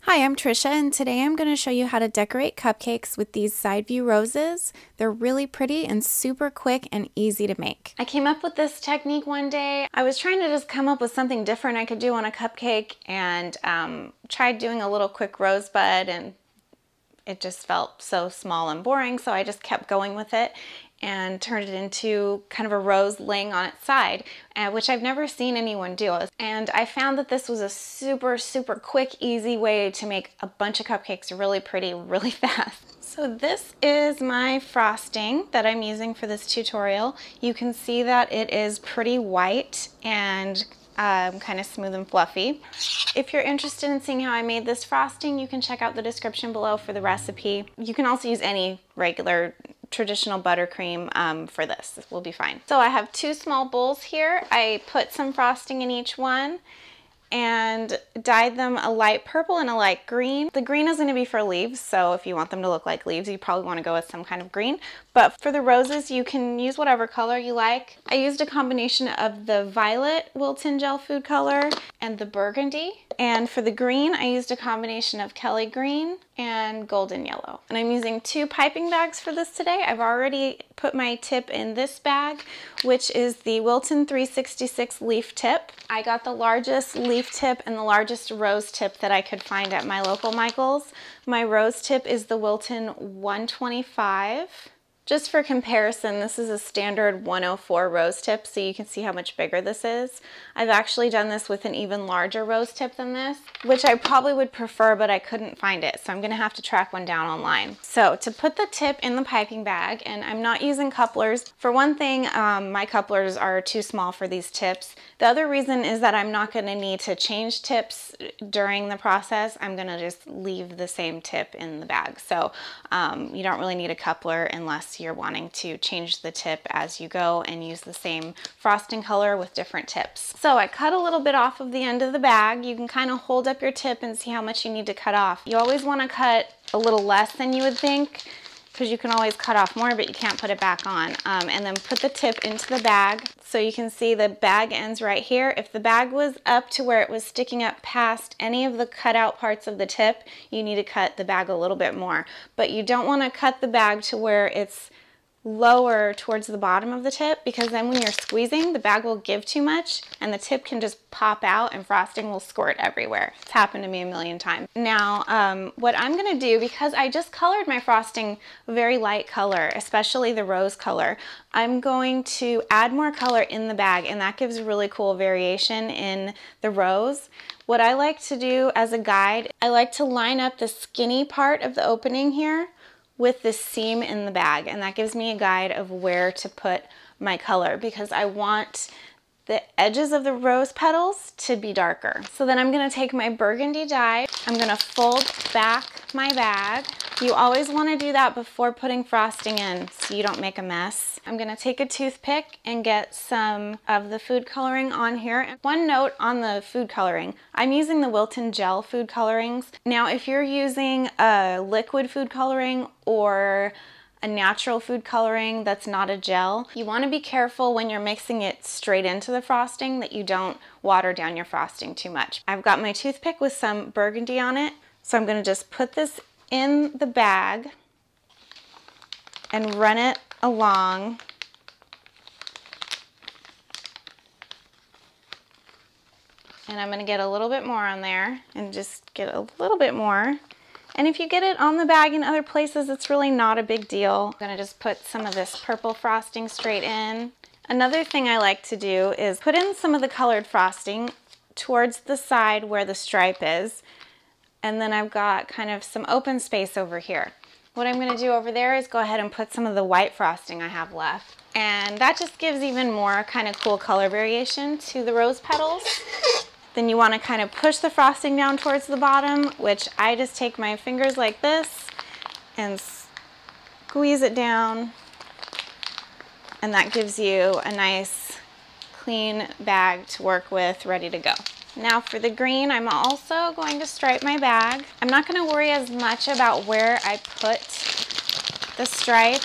Hi, I'm Trisha, and today I'm going to show you how to decorate cupcakes with these side view roses. They're really pretty and super quick and easy to make. I came up with this technique one day. I was trying to just come up with something different I could do on a cupcake, and tried doing a little quick rosebud, and it just felt so small and boring, so I just kept going with it and turned it into kind of a rose laying on its side, which I've never seen anyone do. And I found that this was a super quick, easy way to make a bunch of cupcakes really pretty, really fast. So this is my frosting that I'm using for this tutorial. You can see that it is pretty white and kind of smooth and fluffy. If you're interested in seeing how I made this frosting, you can check out the description below for the recipe. You can also use any regular traditional buttercream for this. This will be fine. So I have two small bowls here. I put some frosting in each one and dyed them a light purple and a light green. The green is going to be for leaves, so if you want them to look like leaves, you probably want to go with some kind of green. But for the roses, you can use whatever color you like. I used a combination of the violet Wilton gel food color and the burgundy. And for the green, I used a combination of Kelly green and golden yellow. And I'm using two piping bags for this today. I've already put my tip in this bag, which is the Wilton 366 leaf tip. I got the largest leaf tip and the largest rose tip that I could find at my local Michael's. My rose tip is the Wilton 125. Just for comparison, this is a standard 104 rose tip, so you can see how much bigger this is. I've actually done this with an even larger rose tip than this, which I probably would prefer, but I couldn't find it, so I'm gonna have to track one down online. So to put the tip in the piping bag, and I'm not using couplers. For one thing, my couplers are too small for these tips. The other reason is that I'm not gonna need to change tips during the process. I'm gonna just leave the same tip in the bag. So you don't really need a coupler unless you're wanting to change the tip as you go and use the same frosting color with different tips. So I cut a little bit off of the end of the bag. You can kind of hold up your tip and see how much you need to cut off. You always want to cut a little less than you would think, because you can always cut off more, but you can't put it back on. And then put the tip into the bag. So you can see the bag ends right here. If the bag was up to where it was sticking up past any of the cutout parts of the tip, you need to cut the bag a little bit more. But you don't want to cut the bag to where it's lower towards the bottom of the tip, because then when you're squeezing, the bag will give too much and the tip can just pop out and frosting will squirt everywhere. It's happened to me a million times. Now, what I'm gonna do, because I just colored my frosting a very light color, especially the rose color, I'm going to add more color in the bag, and that gives really cool variation in the rose. What I like to do as a guide, I like to line up the skinny part of the opening here with the seam in the bag, and that gives me a guide of where to put my color, because I want the edges of the rose petals to be darker. So then I'm gonna take my burgundy dye, I'm gonna fold back my bag. You always wanna do that before putting frosting in so you don't make a mess. I'm gonna take a toothpick and get some of the food coloring on here. One note on the food coloring, I'm using the Wilton gel food colorings. Now, if you're using a liquid food coloring or a natural food coloring that's not a gel, you want to be careful when you're mixing it straight into the frosting that you don't water down your frosting too much. I've got my toothpick with some burgundy on it, so I'm going to just put this in the bag and run it along. And I'm going to get a little bit more on there and just get a little bit more. And if you get it on the bag in other places, it's really not a big deal. I'm gonna just put some of this purple frosting straight in. Another thing I like to do is put in some of the colored frosting towards the side where the stripe is. And then I've got kind of some open space over here. What I'm gonna do over there is go ahead and put some of the white frosting I have left. And that just gives even more kind of cool color variation to the rose petals. Then you want to kind of push the frosting down towards the bottom, which I just take my fingers like this and squeeze it down, and that gives you a nice clean bag to work with, ready to go. Now for the green, I'm also going to stripe my bag. I'm not going to worry as much about where I put the stripe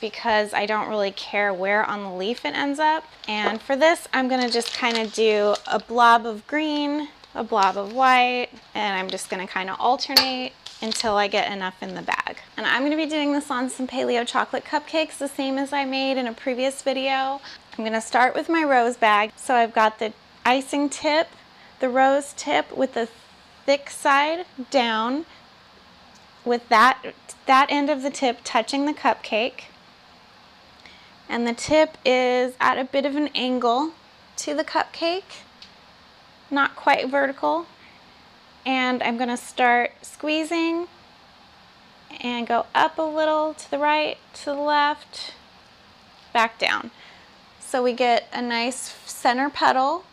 because I don't really care where on the leaf it ends up. And for this, I'm gonna just kind of do a blob of green a blob of white, and I'm just gonna kind of alternate until I get enough in the bag. And I'm gonna be doing this on some paleo chocolate cupcakes, the same as I made in a previous video. I'm gonna start with my rose bag. So I've got the icing tip, the rose tip with the thick side down, with that end of the tip touching the cupcake. And the tip is at a bit of an angle to the cupcake, not quite vertical. And I'm gonna start squeezing and go up a little to the right, to the left, back down. So we get a nice center petal,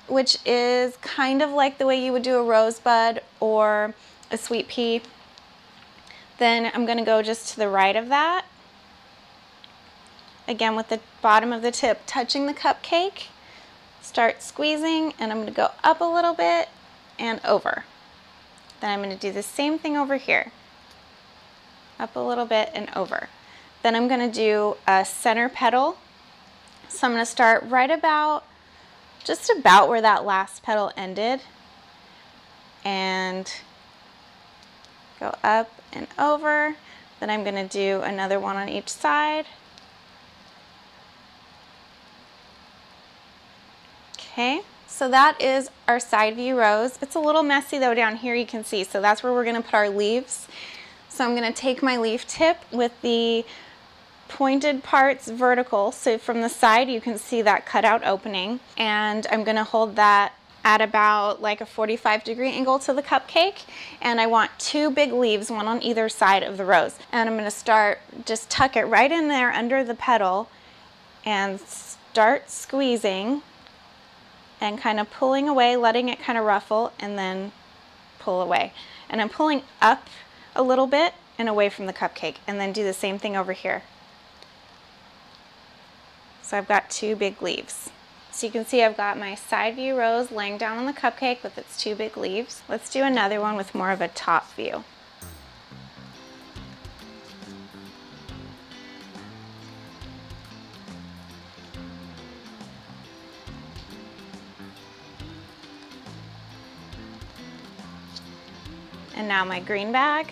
which is kind of like the way you would do a rosebud or a sweet pea. Then I'm gonna go just to the right of that. Again, with the bottom of the tip touching the cupcake. Start squeezing, and I'm gonna go up a little bit and over. Then I'm gonna do the same thing over here. Up a little bit and over. Then I'm gonna do a center petal. So I'm gonna start right about, just about where that last petal ended, and go up and over. Then I'm gonna do another one on each side. Okay, so that is our side view rose. It's a little messy though down here, you can see, so that's where we're gonna put our leaves. So I'm gonna take my leaf tip with the pointed parts vertical, so from the side you can see that cutout opening, and I'm gonna hold that at about like a 45-degree angle to the cupcake, and I want 2 big leaves, one on either side of the rose. And I'm gonna start, just tuck it right in there under the petal and start squeezing and kind of pulling away, letting it kind of ruffle, and then pull away. And I'm pulling up a little bit and away from the cupcake, and then do the same thing over here. So I've got 2 big leaves. So you can see I've got my side view rose laying down on the cupcake with its 2 big leaves. Let's do another one with more of a top view. And now my green bag.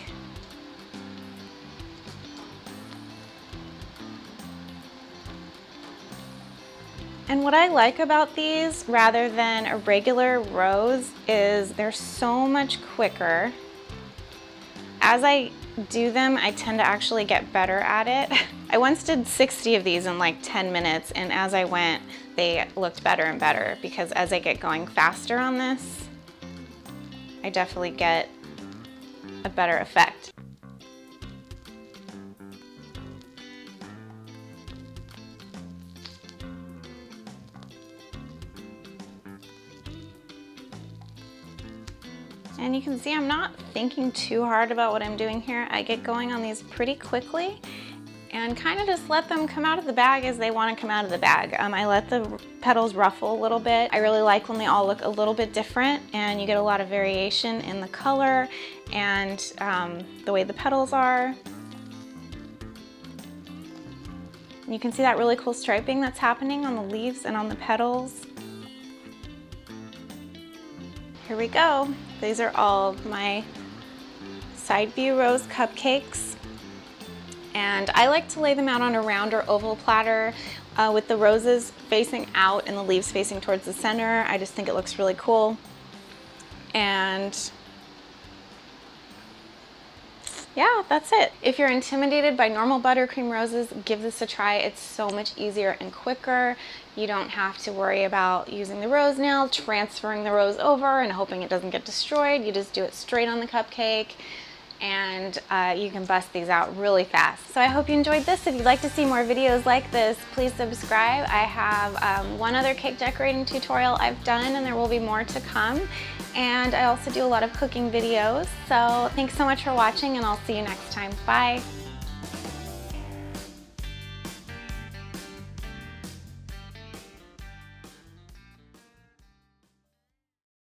And what I like about these, rather than a regular rose, is they're so much quicker. As I do them, I tend to actually get better at it. I once did 60 of these in like 10 minutes, and as I went, they looked better and better, because as I get going faster on this, I definitely get a better effect. And you can see I'm not thinking too hard about what I'm doing here. I get going on these pretty quickly and kind of just let them come out of the bag as they want to come out of the bag. I let the petals ruffle a little bit. I really like when they all look a little bit different and you get a lot of variation in the color and the way the petals are. And you can see that really cool striping that's happening on the leaves and on the petals. Here we go. These are all of my side view rose cupcakes. And I like to lay them out on a round or oval platter with the roses facing out and the leaves facing towards the center. I just think it looks really cool. And yeah, that's it. If you're intimidated by normal buttercream roses, give this a try. It's so much easier and quicker. You don't have to worry about using the rose nail, transferring the rose over and hoping it doesn't get destroyed. You just do it straight on the cupcake, and you can bust these out really fast. So I hope you enjoyed this. If you'd like to see more videos like this, please subscribe. I have one other cake decorating tutorial I've done, and there will be more to come. And I also do a lot of cooking videos. So thanks so much for watching, and I'll see you next time. Bye.